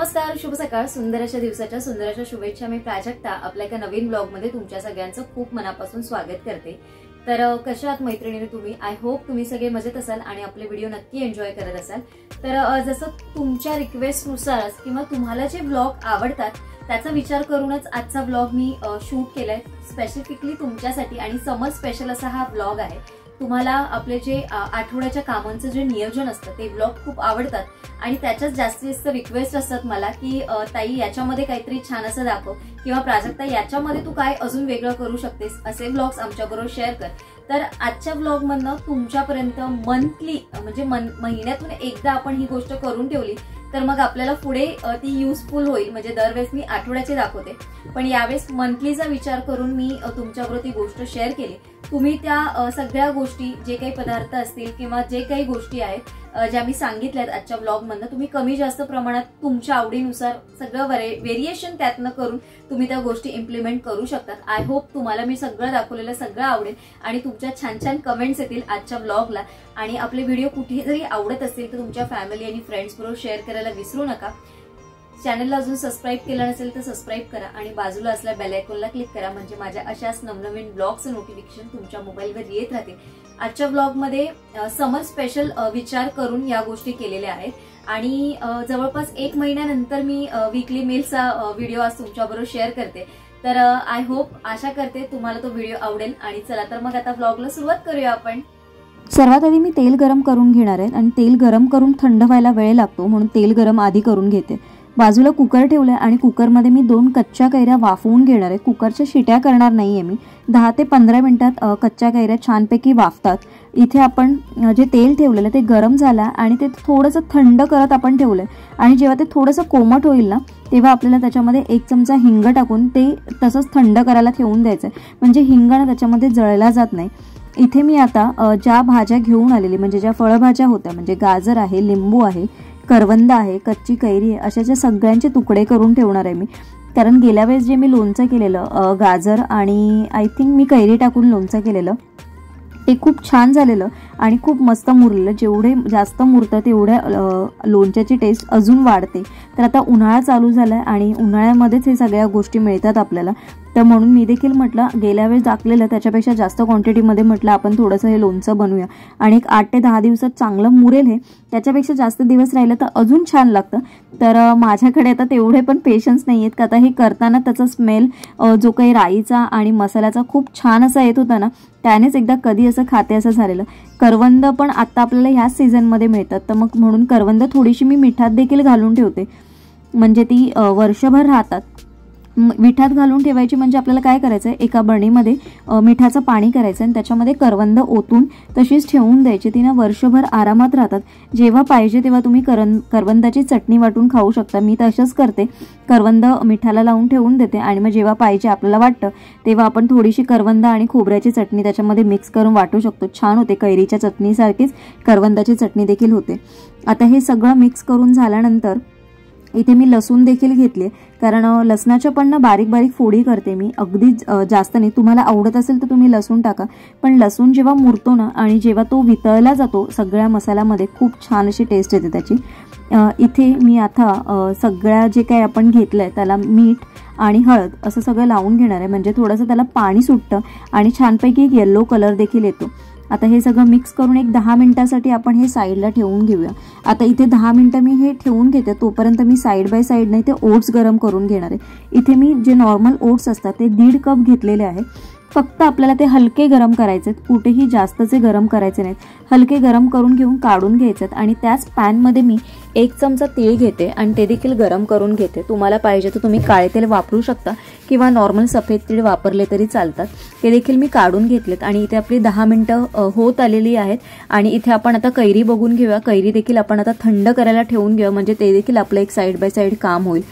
नमस्कार, शुभ सकाळ. सुंदर अशा दिवसाच्या सुंदर अशा शुभेच्छा. मी प्राजक्ता आपल्या एका नवीन ब्लॉग मध्ये तुमच्या सगळ्यांचं खूप मनापासून स्वागत करते. तर कशा आहात मैत्रिणींनो तुम्ही? आय होप तुम्ही सगळे मजेत असाल आणि आपले व्हिडिओ नक्की एन्जॉय करत असाल. तर जसं तुमच्या रिक्वेस्ट नुसार किंवा तुम्हाला जे ब्लॉग आवडतात त्याचा विचार करूनच आजचा ब्लॉग मी शूट केलाय स्पेसिफिकली तुमच्यासाठी. आणि समर स्पेशल असा हा ब्लॉग आहे. तुम्हाला आपले जे आठवड्याच्या कामांचं जे नियोजन असतं ते ब्लॉग खूप आवडतात आणि त्याच्यात जास्तीत जास्त रिक्वेस्ट असतात मला की ताई याच्यामध्ये काहीतरी छान असं दाखव किंवा प्राजक्ता याच्यामध्ये तू काय अजून वेगळं करू शकतेस, असे ब्लॉग्स आमच्याबरोबर शेअर कर. तर आजच्या ब्लॉग मधनं तुमच्यापर्यंत मंथली म्हणजे महिन्यातून एकदा आपण ही गोष्ट करून ठेवली तर मग आपल्याला पुढे ती युजफुल होईल. म्हणजे दरवेळेस मी आठवड्याचे दाखवते पण यावेळेस मंथलीचा विचार करून मी तुमच्याबरोबर ती गोष्ट शेअर केली. तुम्ही त्या सगळ्या गोष्टी जे काही पदार्थ असतील किंवा जे काही गोष्टी आहेत ज्या मी सांगितल्यात आजच्या ब्लॉग मधनं तुम्ही कमी जास्त प्रमाणात तुमच्या आवडीनुसार सगळं व्हेरिएशन त्यातनं करून तुम्ही त्या गोष्टी इम्प्लिमेंट करू शकतात. आय होप तुम्हाला मी सगळं दाखवलेलं सगळं आवडेल आणि तुमच्या छान छान कमेंट्स येतील आजच्या ब्लॉगला. आणि आपले व्हिडिओ कुठे जरी आवडत असतील तर तुमच्या फॅमिली आणि फ्रेंड्स बरोबर शेअर करायला विसरू नका. चॅनलला अजून सबस्क्राईब केलं नसेल तर सबस्क्राईब करा आणि बाजूला असलेल्या बेल आयकॉनला क्लिक करा म्हणजे माझ्या अशाच नवनवीन ब्लॉगचं नोटिफिकेशन तुमच्या मोबाईलवर येत राहतील. आजच्या ब्लॉगमध्ये समर स्पेशल विचार करून या गोष्टी केलेल्या आहेत आणि जवळपास 1 महिन्यानंतर मी वीकली मेलचा व्हिडिओ आज तुमच्याबरोबर शेअर करते. तर आय होप आशा करते तुम्हाला तो व्हिडिओ आवडेल. आणि चला तर मग आता ब्लॉगला सुरुवात करूया आपण. सर्वात आधी मी तेल गरम करून घेणार आहे आणि तेल गरम करून थंड व्हायला वेळ लागतो म्हणून तेल गरम आधी करून घेते. बाजूला कुकर ठेवलाय आणि कुकरमध्ये मी 2 कच्च्या कैऱ्या वाफवून घेणार आहे. कुकरच्या शिट्या करणार नाहीये मी. 10 ते 15 मिनिटात कच्च्या कैऱ्या छानपैकी वाफतात. इथे आपण जे तेल ठेवलेलं ते गरम झालं आणि ते थोडंसं थंड करत आपण ठेवलंय आणि जेव्हा ते थोडंसं कोमट होईल ना तेव्हा आपल्याला त्याच्यामध्ये 1 चमचा हिंग टाकून ते तसंच थंड करायला ठेवून द्यायचंय म्हणजे हिंग ना त्याच्यामध्ये जळला जात नाही. इथे मी आता ज्या भाज्या घेऊन आलेली म्हणजे ज्या फळभाज्या होत्या म्हणजे गाजर आहे, लिंबू आहे, करवंद आहे, कच्ची कैरी आहे, अशाच्या सगळ्यांचे तुकडे करून ठेवणार आहे मी. कारण गेल्या वेळेस जे मी लोणचं केलेलं गाजर आणि आय थिंक मी कैरी टाकून लोणचं केलेलं ते खूप छान झालेलं आणि खूप मस्त मुरलेलं. जेवढे जास्त मुरतं तेवढ्या लोणच्याची टेस्ट अजून वाढते. तर आता उन्हाळा चालू झालाय आणि उन्हाळ्यामध्येच हे सगळ्या गोष्टी मिळतात आपल्याला. तर म्हणून मी देखील म्हटलं गेल्या वेळेस दाखलेलं त्याच्यापेक्षा जास्त क्वांटिटीमध्ये म्हटलं आपण थोडंसं हे लोणचं बनवूया आणि एक 8 ते 10 दिवसात चांगलं मुरेल. हे त्याच्यापेक्षा जास्त दिवस राहिलं तर अजून छान लागतं. तर माझ्याकडे आता तेवढे पण पेशन्स नाही आहेत का आता हे करताना त्याचा स्मेल जो काही राईचा आणि मसाल्याचा खूप छान असा येत होता ना त्यानेच एकदा कधी असं खाते असं झालेलं. करवंद पण आता आपल्याला ह्याच सीझनमध्ये मिळतात तर मग म्हणून करवंद थोडीशी मी मिठात देखील घालून ठेवते म्हणजे ती वर्षभर राहतात. मिठात घालून ठेवायची म्हणजे आपल्याला काय करायचं आहे एका बरणीमध्ये मिठाचं पाणी करायचं आणि त्याच्यामध्ये करवंद ओतून तशीच ठेवून द्यायची. ती ना वर्षभर आरामात राहतात. जेव्हा पाहिजे तेव्हा तुम्ही करवंदाची चटणी वाटून खाऊ शकता. मी तसंच करते. करवंद मिठाला लावून ठेवून देते आणि मग जेव्हा पाहिजे आपल्याला वाटतं तेव्हा आपण थोडीशी करवंद आणि खोबऱ्याची चटणी त्याच्यामध्ये मिक्स करून वाटू शकतो. छान होते. कैरीच्या चटणीसारखीच करवंदाची चटणी देखील होते. आता हे सगळं मिक्स करून झाल्यानंतर इथे मी लसूण देखील घेतले कारण लसणाच्या पण ना बारीक बारीक फोडी करते मी. अगदी जास्त नाही. तुम्हाला आवडत असेल तर तुम्ही लसूण टाका पण लसूण जेव्हा मुरतो ना आणि जेव्हा तो वितळला जातो सगळ्या मसाल्यामध्ये खूप छान अशी टेस्ट येते त्याची. इथे मी आता सगळ्या जे काही आपण घेतलंय त्याला मीठ आणि हळद असं सगळं लावून घेणार आहे म्हणजे थोडंसं त्याला पाणी सुटतं आणि छानपैकी एक येल्लो कलर देखील येतो. आता हे सगळं मिक्स करून एक 10 मिनिटासाठी आपण हे साईडला ठेवून घेऊया. आता इथे 10 मिनिटं मी हे ठेवून घेते तोपर्यंत मी साईड बाय साईडने ते ओट्स गरम करून घेणार आहे. इथे मी जे नॉर्मल ओट्स असतात ते 1.5 कप घेतलेले आहे. फक्त आपल्याला ते हलके गरम करायचे आहेत. कुठेही जास्तचे गरम करायचे नाहीत. हलके गरम करून घेऊन काढून घ्यायचे आणि त्याच पॅनमध्ये मी 1 चमचा तेल घेते आणि ते देखील गरम करून घेते. तुम्हाला पाहिजे तर तुम्ही काळे तेल वापरू शकता किंवा नॉर्मल सफेद तीळ वापरले तरी चालतात. ते देखील मी काढून घेतलेत आणि इथे आपली 10 मिनिटं होत आलेली आहेत. आणि इथे आपण आता कैरी बघून घेऊया. कैरी देखील आपण आता थंड करायला ठेवून घेऊया म्हणजे ते देखील आपलं एक साईड बाय साईड काम होईल.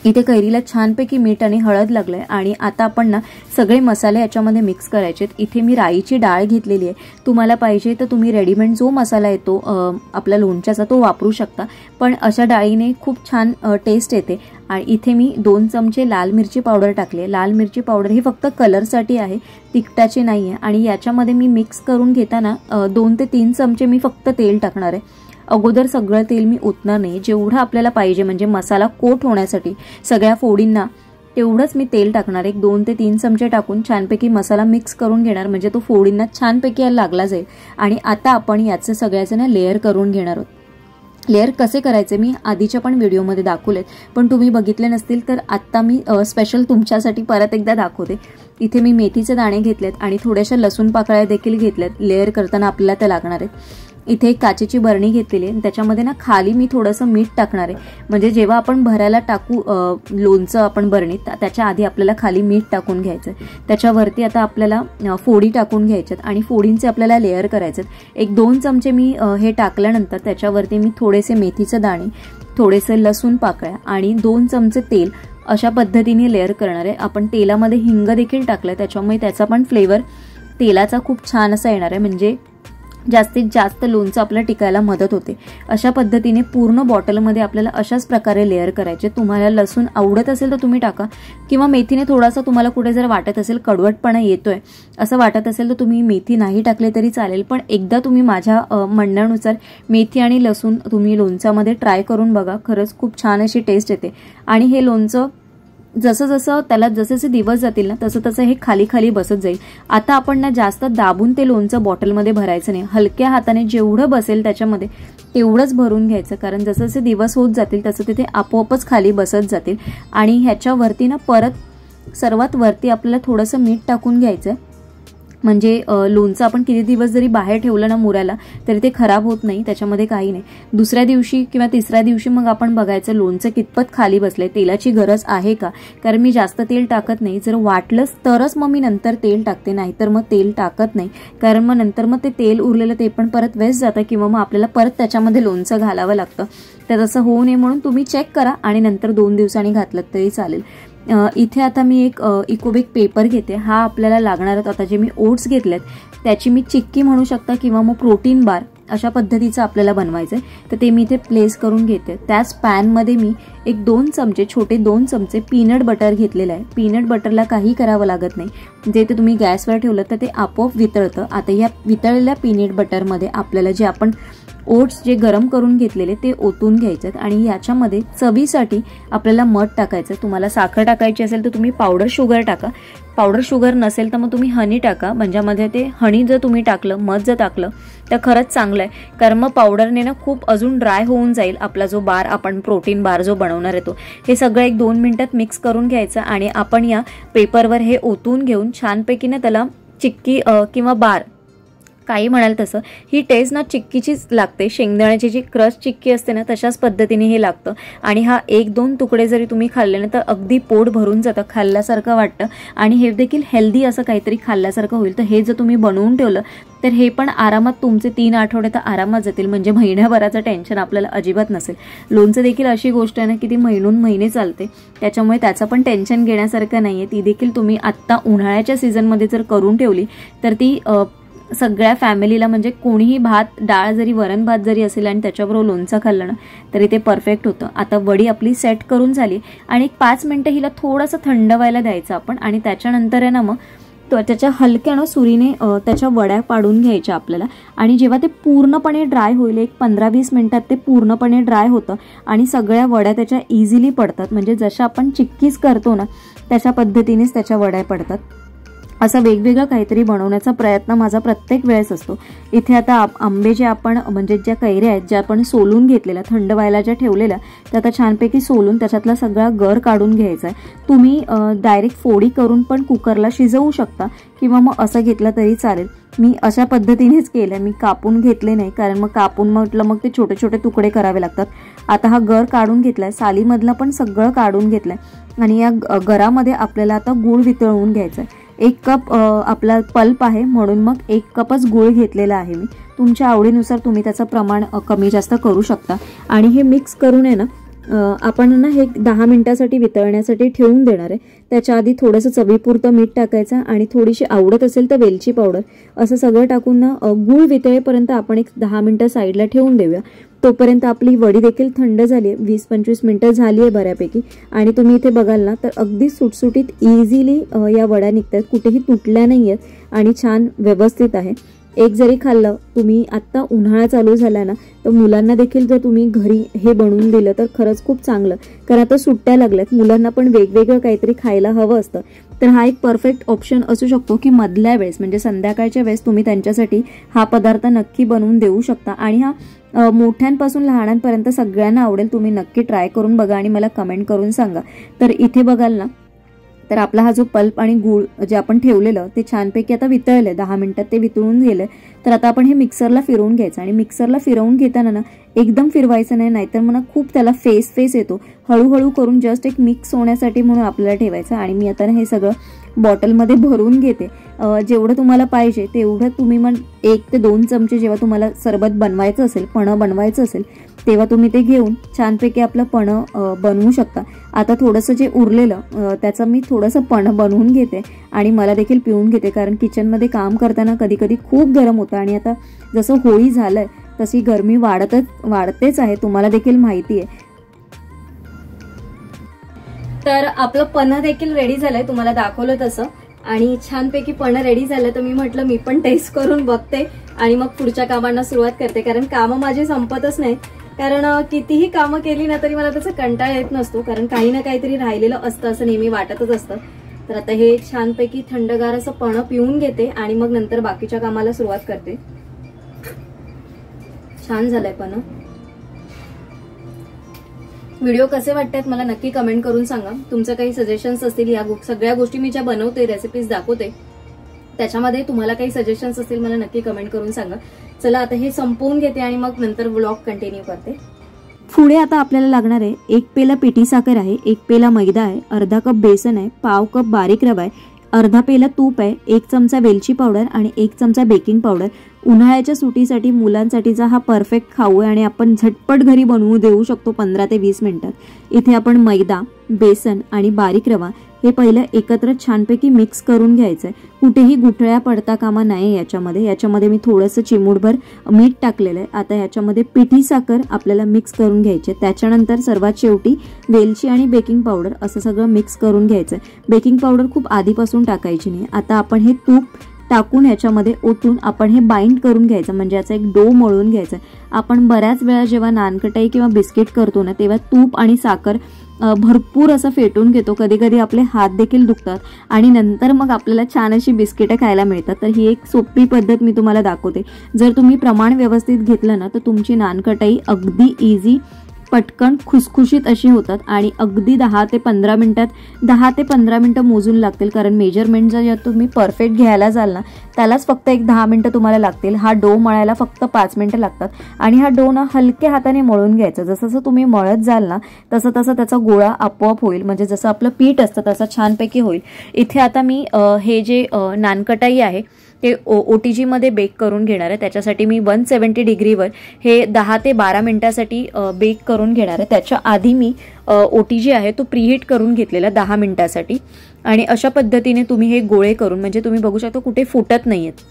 इथे कैरीला छानपैकी मीठ आणि हळद लागलंय आणि आता आपण ना सगळे मसाले याच्यामध्ये मिक्स करायचे. इथे मी राईची डाळ घेतलेली आहे. तुम्हाला पाहिजे तर तुम्ही रेडीमेड जो मसाला येतो आपल्या लोणच्याचा तो वापरू शकता पण अशा डाळीने खूप छान टेस्ट येते. आणि इथे मी 2 चमचे लाल मिरची पावडर टाकले. लाल मिरची पावडर ही फक्त कलरसाठी आहे, तिखटाची नाहीये. आणि याच्यामध्ये मी मिक्स करून घेताना 2 ते 3 चमचे मी फक्त तेल टाकणार आहे अगोदर सगळं तेल मी ओतणार नाही, जेवढं आपल्याला पाहिजे म्हणजे मसाला कोट होण्यासाठी सगळ्या फोडींना तेवढंच मी तेल टाकणार. एक 2 ते 3 चमचे टाकून छानपैकी मसाला मिक्स करून घेणार, म्हणजे तो फोडींना छानपैकी लागला जाईल. आणि आता आपण याचे सगळ्याचे ना लेअर करून घेणार आहोत. लेअर कसे करायचे मी आधीच्या पण व्हिडिओमध्ये दाखवलेत, पण तुम्ही बघितले नसतील तर आत्ता मी स्पेशल तुमच्यासाठी परत एकदा दाखवते. इथे मी मेथीचे दाणे घेतलेत आणि थोड्याशा लसूण पाकळ्या देखील घेतल्यात. लेअर करताना आपल्याला त्या लागणार आहेत. इथे एक काचेची बरणी घेतलेली आहे, त्याच्यामध्ये ना खाली मी थोडंसं मीठ टाकणार आहे, म्हणजे जेव्हा आपण भरायला टाकू लोणचं आपण बरणीत त्याच्या आधी आपल्याला खाली मीठ टाकून घ्यायचं. त्याच्यावरती आता आपल्याला फोडी टाकून घ्यायच्यात आणि फोडींचे आपल्याला लेअर करायचे. एक 2 चमचे मी हे टाकल्यानंतर त्याच्यावरती मी थोडेसे मेथीचे दाणे, थोडेसे लसूण पाकळ्या आणि 2 चमचे तेल अशा पद्धतीने लेअर करणार आहे. आपण तेलामध्ये हिंग देखील टाकलं, त्याच्यामुळे त्याचा पण फ्लेवर तेलाचा खूप छान असा येणार आहे, म्हणजे जास्तीत जास्त लोणचं आपल्याला टिकायला मदत होते. अशा पद्धतीने पूर्ण बॉटलमध्ये आपल्याला अशाच प्रकारे लेअर करायचे. तुम्हाला लसूण आवडत असेल तर तुम्ही टाका, किंवा मेथीने थोडासा तुम्हाला कुठे जर वाटत असेल कडवटपणा येतोय असं वाटत असेल तर तुम्ही मेथी नाही टाकले तरी चालेल. पण एकदा तुम्ही माझ्या म्हणण्यानुसार मेथी आणि लसूण तुम्ही लोणच्यामध्ये ट्राय करून बघा, खरंच खूप छान अशी टेस्ट येते. आणि हे लोणचं जसं जसं त्याला जसे दिवस जातील ना तसं तसं हे खाली खाली बसत जाईल. आता आपण ना जास्त दाबून ते लोणचं बॉटलमध्ये भरायचं नाही, हलक्या हाताने जेवढं बसेल त्याच्यामध्ये तेवढंच भरून घ्यायचं, कारण जसं जसे दिवस होत जातील तसं तिथे आपोआपच खाली बसत जातील. आणि ह्याच्यावरती ना परत सर्वात वरती आपल्याला थोडंसं मीठ टाकून घ्यायचं, म्हणजे लोणचं आपण किती दिवस जरी बाहेर ठेवलं ना मुरायला तरी ते खराब होत नाही, त्याच्यामध्ये काही नाही. दुसऱ्या दिवशी किंवा तिसऱ्या दिवशी मग आपण बघायचं लोणचं कितपत खाली बसलंय, तेलाची गरज आहे का, कारण मी जास्त तेल टाकत नाही. जर वाटलंच तरच मग मी नंतर तेल टाकते, नाहीतर मग तेल टाकत नाही, कारण मग नंतर मग ते तेल उरलेलं ते पण परत वेस्ट जातं किंवा मग आपल्याला परत त्याच्यामध्ये लोणचं घालावं लागतं. तर तसं होऊ नये म्हणून तुम्ही चेक करा आणि नंतर 2 दिवसांनी घातलं तरी चालेल. इथे आता मी एक इकोबिक पेपर घेते, हा आपल्याला लागणार. आता जे मी ओट्स घेतलेत त्याची मी चिक्की म्हणू शकता किंवा मग प्रोटीन बार अशा पद्धतीचं आपल्याला बनवायचं आहे, तर ते मी इथे प्लेस करून घेते. त्याच पॅनमध्ये मी एक 2 चमचे छोटे 2 चमचे पीनट बटर घेतलेलं आहे. पीनट बटरला काही करावं लागत नाही, जे ते तुम्ही गॅसवर ठेवलं तर ते आपोआप वितळतं. आता या वितळलेल्या पीनट बटरमध्ये आपल्याला जे आपण ओट्स जे गरम करून घेतलेले ते ओतून घ्यायचे आणि याच्यामध्ये चवीसाठी आपल्याला मध टाकायचं. तुम्हाला साखर टाकायची असेल तर तुम्ही पावडर शुगर टाका, पावडर शुगर नसेल तर मग तुम्ही हनी टाका. म्हणजे मध्ये ते हनी जर तुम्ही टाकलं, मध जर टाकलं तर खरंच चांगलं आहे, कारण मग पावडरने ना खूप अजून ड्राय होऊन जाईल आपला जो बार, आपण प्रोटीन बार जो बनवणार आहे तो. हे सगळं एक 2 मिनिटात मिक्स करून घ्यायचं आणि आपण या पेपरवर हे ओतून घेऊन छानपैकी ना त्याला चिक्की किंवा बार काही म्हणाल तसं ही टेस्ट ना चिक्कीचीच लागते. शेंगदाण्याची जी क्रश चिक्की असते ना तशाच पद्धतीने हे लागतं. आणि हा 1-2 तुकडे जरी तुम्ही खाल्ले ना तर अगदी पोट भरून जातं, खाल्ल्यासारखं वाटतं आणि हे देखील हेल्दी असं काहीतरी खाल्ल्यासारखं होईल. तर हे जर तुम्ही बनवून ठेवलं तर हे पण आरामात तुमचे 3 आठवडे तर आरामात जातील, म्हणजे महिन्याभराचं टेन्शन आपल्याला अजिबात नसेल. लोणचं देखील अशी गोष्ट आहे ना की ती महिने चालते, त्याच्यामुळे त्याचं पण टेन्शन घेण्यासारखं नाहीये. ती देखील तुम्ही आत्ता उन्हाळ्याच्या सीझनमध्ये जर करून ठेवली तर ती सगळ्या फॅमिलीला, म्हणजे कोणीही भात डाळ जरी वरण भात जरी असेल आणि त्याच्याबरोबर लोणचं खाल्लं ना तरी ते परफेक्ट होतं. आता वडी आपली सेट करून झाली आणि एक 5 मिनिटं हिला थोडंसं थंड व्हायला द्यायचं आपण आणि त्याच्यानंतर आहे ना मग त्याच्या हलक्यानं सुरीने त्याच्या वड्या पाडून घ्यायच्या आपल्याला. आणि जेव्हा ते पूर्णपणे ड्राय होईल, एक 15-20 मिनिटात ते पूर्णपणे ड्राय होतं आणि सगळ्या वड्या त्याच्या इझिली पडतात, म्हणजे जशा आपण चिक्कीज करतो ना त्याच्या पद्धतीनेच त्याच्या वड्या पडतात. असं वेगवेगळं काहीतरी बनवण्याचा प्रयत्न माझा प्रत्येक वेळेस असतो. इथे आता आंबे जे आपण, म्हणजे ज्या कैऱ्या आहेत ज्या आपण सोलून घेतलेल्या, थंड व्हायला ज्या ठेवलेल्या, त्या आता छानपैकी सोलून त्याच्यातला सगळा गर काढून घ्यायचा आहे. तुम्ही डायरेक्ट फोडी करून पण कुकरला शिजवू शकता किंवा मग असं घेतलं तरी चालेल. मी अशा पद्धतीनेच केलं, मी कापून घेतले नाही, कारण मग कापून म्हटलं मग ते छोटे छोटे तुकडे करावे लागतात. आता हा गर काढून घेतलाय, सालीमधला पण सगळं काढून घेतलंय आणि या गरामध्ये आपल्याला आता गूळ वितळवून घ्यायचा आहे. 1 कप आपला पल्प आहे म्हणून मग 1 कपच गूळ घेतलेला आहे मी. तुमच्या आवडीनुसार तुम्ही त्याचं प्रमाण कमी जास्त करू शकता. आणि हे मिक्स करून आहे ना आपण ना हे 10 मिनिटासाठी वितळण्यासाठी ठेवून देणार आहे. त्याच्या आधी थोडंसं चवीपुरतं मीठ टाकायचं आणि थोडीशी आवडत असेल तर वेलची पावडर असं सगळं टाकून ना गूळ वितळेपर्यंत आपण एक 10 मिनिटं साईडला ठेवून देऊया. तोपर्यंत आपली वडी देखील थंड झाली आहे, 20-25 मिनिटं झाली आहे बऱ्यापैकी. आणि तुम्ही इथे बघाल ना तर अगदी सुटसुटीत इझिली या वड्या निघतात, कुठेही तुटल्या नाही आहेत आणि छान व्यवस्थित आहे. एक जरी खाल्लं तुम्ही, आत्ता उन्हाळा चालू झाला ना, तर मुलांना देखील जर तुम्ही घरी हे बनवून दिलं तर खरंच खूप चांगलं. कारण आता सुट्ट्या लागल्यात, मुलांना पण वेगवेगळं काहीतरी खायला हवं असतं. तर हा एक परफेक्ट ऑप्शन असू शकतो की मधल्या वेळेस म्हणजे संध्याकाळच्या वेळेस तुम्ही त्यांच्यासाठी हा पदार्थ नक्की बनवून देऊ शकता. आणि हा मोठ्यांपासून लहानांपर्यंत सगळ्यांना आवडेल. तुम्ही नक्की ट्राय करून बघा आणि मला कमेंट करून सांगा. तर इथे बघाल ना, तर आपला हा जो पल्प आणि गूळ जे आपण ठेवलेलं ते छानपैकी आता वितळले, 10 मिनिटात ते वितळून गेले. तर आता आपण हे मिक्सरला फिरवून घ्यायचं. आणि मिक्सरला फिरवून घेताना ना एकदम फिरवायचं नाही, नाहीतर मग खूप त्याला फेस येतो. हळूहळू करून जस्ट एक मिक्स होण्यासाठी म्हणून आपल्याला ठेवायचं. आणि मी आता हे सगळं बॉटलमध्ये भरून घेते. जेवढं तुम्हाला पाहिजे तेवढं तुम्ही मग 1 ते 2 चमचे जेव्हा तुम्हाला सरबत बनवायचं असेल, पणं बनवायचं असेल, तेव्हा तुम्ही ते घेऊन छानपैकी आपलं पणं बनवू शकता. आता थोडंसं जे उरलेलं त्याचं मी थोडंसं पणं बनवून घेते आणि मला देखील पिऊन घेते. कारण किचनमध्ये काम करताना कधी कधी खूप गरम होतं आणि आता जसं होळी झालंय तशी गरमी वाढतेच आहे, तुम्हाला देखील माहिती आहे. तर आपलं पन्ह देखील रेडी झालंय, तुम्हाला दाखवलं तसं. आणि छानपैकी पन्ह रेडी झालं. तर मी म्हटलं मी पण टेस्ट करून बघते आणि मग पुढच्या कामांना सुरुवात करते. कारण कामं माझी संपतच नाहीत. कारण कितीही कामं केली ना तरी मला त्याचा कंटाळा येत नसतो. कारण काही ना काहीतरी राहिलेलं असतं असं नेहमी वाटतच असतं. तर आता हे छानपैकी थंडगार असं पन्ह पिऊन घेते आणि मग नंतर बाकीच्या कामाला सुरुवात करते. छान झालंय पन्ह. व्हिडिओ कसे वाटतात मला नक्की कमेंट करून सांगा. तुमचं काही सजेशन्स असतील, या सगळ्या गोष्टी मी ज्या बनवते, रेसिपीज दाखवते, त्याच्यामध्ये तुम्हाला काही सजेशन्स असतील मला नक्की कमेंट करून सांगा. चला आता हे संपवून घेते आणि मग नंतर व्लॉग कंटिन्यू करते. पुढे आता आपल्याला लागणार आहे 1 पेला पिठी साखर आहे, 1 पेला मैदा आहे, अर्धा कप बेसन आहे, पाव कप बारीक रवा आहे, अर्धा पेला तूप आहे, 1 चमचा वेलची पावडर आणि 1 चमचा बेकिंग पावडर. उन्हाळ्याच्या सुटीसाठी मुलांसाठीचा हा परफेक्ट खाऊ आहे आणि आपण झटपट घरी बनवू देऊ शकतो 15 ते 20 मिनिटात. इथे आपण मैदा, बेसन आणि बारीक रवा हे पहिलं एकत्र छानपैकी मिक्स करून घ्यायचंय. कुठेही गुठळ्या पडता कामा नाही याच्यामध्ये मी थोडंसं चिमूटभर मीठ टाकलेलं आहे. आता याच्यामध्ये पिठी साखर आपल्याला मिक्स करून घ्यायची. त्याच्यानंतर सर्वात शेवटी वेलची आणि बेकिंग पावडर असं सगळं मिक्स करून घ्यायचंय. बेकिंग पावडर खूप आधीपासून टाकायची नाही. आता आपण हे तूप टाकून याच्यामध्ये ओतून आपण हे बाइंड करून घ्यायचं, म्हणजे याचा एक डो मळून घ्यायचा. आपण बऱ्याच वेळा जेव्हा नानकटाई किंवा बिस्किट करतो ना तेव्हा तूप आणि साखर भरपूर असं फेटून घेतो. कधी कधी आपले हात देखील दुखतात आणि नंतर मग आपल्याला छान अशी बिस्किटं खायला मिळतात. तर ही एक सोपी पद्धत मी तुम्हाला दाखवते. जर तुम्ही प्रमाण व्यवस्थित घेतलं ना तर तुमची नानकटाई अगदी इझी, पटकन खुसखुशीत अशी होतात आणि अगदी 10 ते 15 मिनिटं मोजून लागतील. कारण मेजरमेंट जर तुम्ही परफेक्ट घ्यायला जाल ना त्यालाच फक्त 10 मिनिटं तुम्हाला लागतील. हा डो मळायला फक्त 5 मिनिटं लागतात. आणि हा डो ना हलक्या हाताने मळून घ्यायचा. जसं तुम्ही मळत जाल ना तसं त्याचा गोळा आपोआप होईल. म्हणजे जसं आपलं पीठ असतं तसं छानपैकी होईल. इथे आता मी हे जे नानकटाई आहे ते OTG मध्ये बेक करून घेणार आहे. त्याच्यासाठी मी 170 डिग्रीवर हे 10 ते 12 मिनिटासाठी बेक करून घेणार आहे. त्याच्या आधी मी OTG आहे तो प्रीहीट करून घेतलेला 10 मिनिटासाठी. आणि अशा पद्धतीने तुम्ही हे गोळे करून, म्हणजे तुम्ही बघू शकता कुठे फुटत नाहीयेत,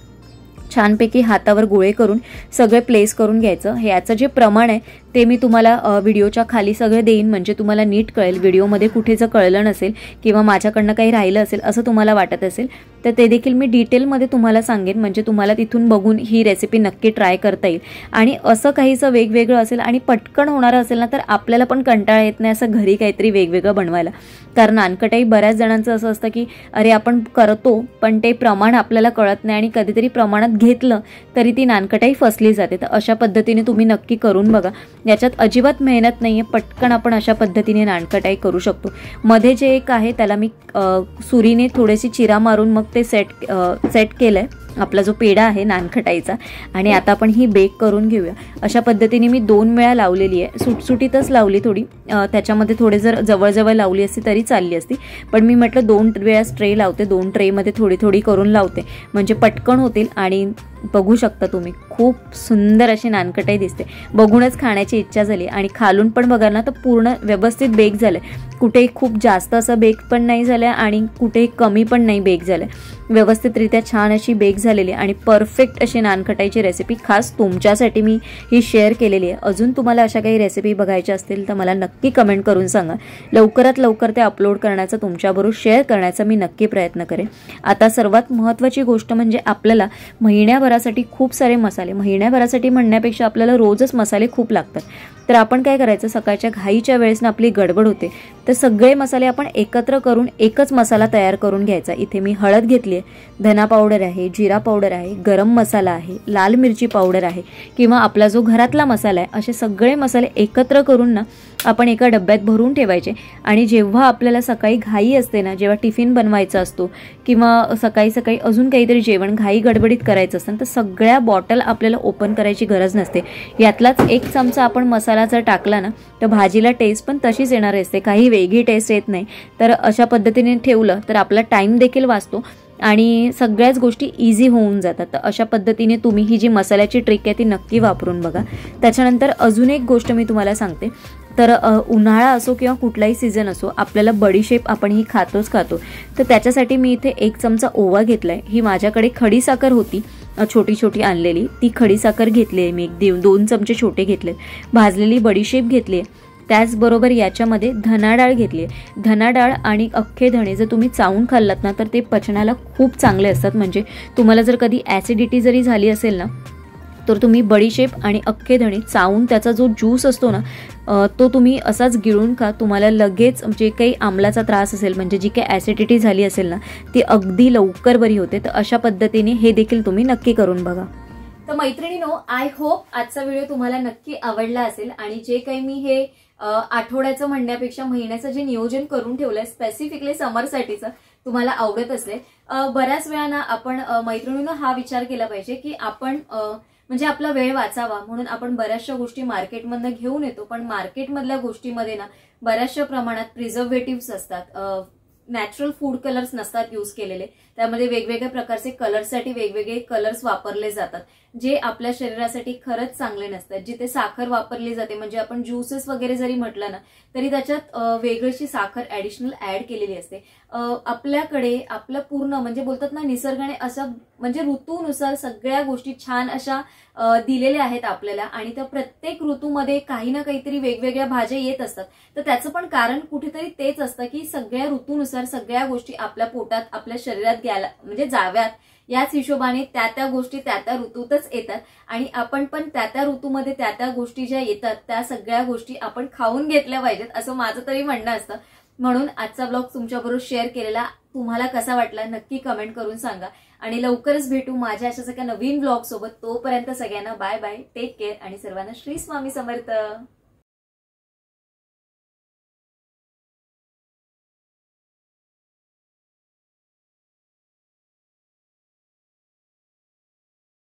छानपैकी हातावर गोळे करून सगळे प्लेस करून घ्यायचं. हे याचं जे प्रमाण आहे ते मी तुम्हाला व्हिडिओच्या खाली सगळं देईन, म्हणजे तुम्हाला नीट कळेल. व्हिडिओमध्ये कुठे जर कळलं नसेल किंवा माझ्याकडनं काही राहिलं असेल असं तुम्हाला वाटत असेल तर ते देखील मी डिटेलमध्ये तुम्हाला सांगेन, म्हणजे तुम्हाला तिथून बघून ही रेसिपी नक्की ट्राय करता येईल. आणि असं काहीसं वेगवेगळं असेल आणि पटकन होणारं असेल ना तर आपल्याला पण कंटाळा येत नाही असं घरी काहीतरी वेगवेगळं बनवायला. कारण नानकटाई बऱ्याच जणांचं असं असतं की अरे आपण करतो पण ते प्रमाण आपल्याला कळत नाही आणि कधीतरी प्रमाणात घेतलं तरी ती नानकटाई फसली जाते. तर अशा पद्धतीने तुम्ही नक्की करून बघा. याच्यात अजिबात मेहनत नाहीये, पटकन आपण अशा पद्धतीने नानकटाई करू शकतो. मध्ये जे एक आहे त्याला मी सुरीने थोडीशी चिरा मारून मग ते सेट केलंय आपला जो पेढा आहे नानखटाईचा. आणि आता आपण ही बेक करून घेऊया. अशा पद्धतीने मी 2 वेळा लावलेली आहे, सुटसुटीतच लावली थोडी. त्याच्यामध्ये थोडे जर जवळ लावली असती तरी चालली असती, पण मी म्हटलं 2 वेळा ट्रे लावते, 2 ट्रेमध्ये थोडी करून लावते म्हणजे पटकन होतील. आणि बघू शकता तुम्ही खूप सुंदर अशी नानकटाई दिसते, बघूनच खाण्याची इच्छा झाली. आणि खालून पण बघा ना तर पूर्ण व्यवस्थित बेक झालंय, कुठेही खूप जास्त असं बेक पण नाही झालंय आणि कुठेही कमी पण नाही बेक झालंय, व्यवस्थितरित्या छान अशी बेक झालेली आणि परफेक्ट अशी नानकटाईची रेसिपी खास तुमच्यासाठी मी ही शेअर केलेली आहे. अजून तुम्हाला अशा काही रेसिपी बघायच्या असतील तर मला नक्की कमेंट करून सांगा. लवकरात लवकर ते अपलोड करण्याचा, तुमच्याबरोबर शेअर करण्याचा मी नक्की प्रयत्न करेन. आता सर्वात महत्त्वाची गोष्ट म्हणजे आपल्याला महिन्याभरात महिन्याभरासाठी खूप सारे मसाले, महिन्याभरासाठी म्हणण्यापेक्षा आपल्याला रोजच मसाले खूप लागतात. तर आपण काय करायचं, सकाळच्या घाईच्या वेळेस ना आपली गडबड होते, तर सगळे मसाले आपण एकत्र करून एकच मसाला तयार करून घ्यायचा. इथे मी हळद घेतली आहे, धना पावडर आहे, जिरा पावडर आहे, गरम मसाला आहे, लाल मिरची पावडर आहे किंवा आपला जो घरातला मसाला आहे, असे सगळे मसाले एकत्र करून ना आपण एका डब्यात भरून ठेवायचे. आणि जेव्हा आपल्याला सकाळी घाई असते ना, जेव्हा टिफिन बनवायचा असतो किंवा सकाळी सकाळी अजून काहीतरी जेवण घाई गडबडीत करायचं असतं, तर सगळ्या बॉटल आपल्याला ओपन करायची गरज नसते. यातलाच 1 चमचा आपण मसाला जर टाकला ना तर भाजीला टेस्ट पण तशीच येणार असते, काही वेगळी टेस्ट येत नाही. तर अशा पद्धतीने ठेवलं तर आपला टाइम देखील वाचतो आणि सगळ्याच गोष्टी इझी होऊन जातात. तर अशा पद्धतीने तुम्ही ही जी मसाल्याची ट्रिक आहे ती नक्की वापरून बघा. त्याच्यानंतर अजून एक गोष्ट मी तुम्हाला सांगते. तर उन्हाळा असो किंवा कुठलाही सीझन असो, आपल्याला बडीशेप आपण ही खातो. तर त्याच्यासाठी मी इथे 1 चमचा ओवा घेतलाय. ही माझ्याकडे खडी साखर होती छोटी छोटी आणलेली, ती खडी साखर घेतली आहे मी. 2 चमचे छोटे घेतले. भाजलेली बडीशेप घेतली आहे. त्याचबरोबर याच्यामध्ये धना डाळ घेतली आहे. धना डाळ आणि अख्खे धणे जर तुम्ही चावून खाल्लात ना तर ते पचनाला खूप चांगले असतात. म्हणजे तुम्हाला जर कधी ॲसिडिटी जरी झाली असेल ना तर तुम्ही बडीशेप आणि अख्खे धणे चावून त्याचा जो ज्यूस असतो ना तो तुम्ही असाच गिळून खा. तुम्हाला लगेच जे काही आमलाचा त्रास असेल, म्हणजे जी काही ॲसिडिटी झाली असेल ना ती अगदी लवकर बरी होते. तर अशा पद्धतीने हे देखील तुम्ही नक्की करून बघा. तर मैत्रिणींनो, आय होप आजचा व्हिडिओ तुम्हाला नक्की आवडला असेल आणि जे काही मी हे आठवड्याचं म्हणण्यापेक्षा महिन्याचं जे नियोजन करून ठेवलंय स्पेसिफिकली समरसाठीचं तुम्हाला आवडत असेल. बऱ्याच वेळा आपण मैत्रिणींनो हा विचार केला पाहिजे की आपण म्हणजे आपला वेळ वाचावा म्हणून आपण बऱ्याचशा गोष्टी मार्केटमधनं घेऊन येतो, पण मार्केटमधल्या गोष्टीमध्ये ना बऱ्याचशा प्रमाणात प्रिझर्वेटिव्ह असतात, नॅचरल फूड कलर्स नसतात यूज केलेले. त्यामध्ये वेगवेगळ्या प्रकारचे कलर्ससाठी वेगवेगळे कलर्स वापरले जातात जे आपल्या शरीरासाठी खरंच चांगले नसतात. जिथे साखर वापरली जाते, म्हणजे आपण ज्यूसेस वगैरे जरी म्हटलं ना तरी त्याच्यात वेगळीशी साखर ऍडिशनल ऍड केलेली असते. आपल्याकडे आपलं पूर्ण म्हणजे बोलतात ना निसर्गाने असं म्हणजे ऋतूनुसार सगळ्या गोष्टी छान अशा दिलेल्या आहेत आपल्याला आणि त्या प्रत्येक ऋतूमध्ये काही ना काहीतरी वेगवेगळ्या भाज्या येत असतात. तर त्याचं पण कारण कुठेतरी तेच असतं की सगळ्या ऋतूनुसार सगळ्या गोष्टी आपल्या पोटात आपल्या शरीरात घ्यायला म्हणजे जाव्यात, याच हिशोबाने त्या गोष्टी त्या ऋतूतच येतात आणि आपण पण त्या ऋतूमध्ये त्या गोष्टी ज्या येतात त्या सगळ्या गोष्टी आपण खाऊन घेतल्या पाहिजेत असं माझं तरी म्हणणं असतं. म्हणून आजचा ब्लॉग तुमच्याबरोबर शेअर केलेला तुम्हाला कसा वाटला नक्की कमेंट करून सांगा आणि लवकरच भेटू माझ्या अशा सगळ्या नवीन ब्लॉग सोबत. तोपर्यंत सगळ्यांना बाय बाय, टेक केअर आणि सर्वांना श्री स्वामी समर्थ.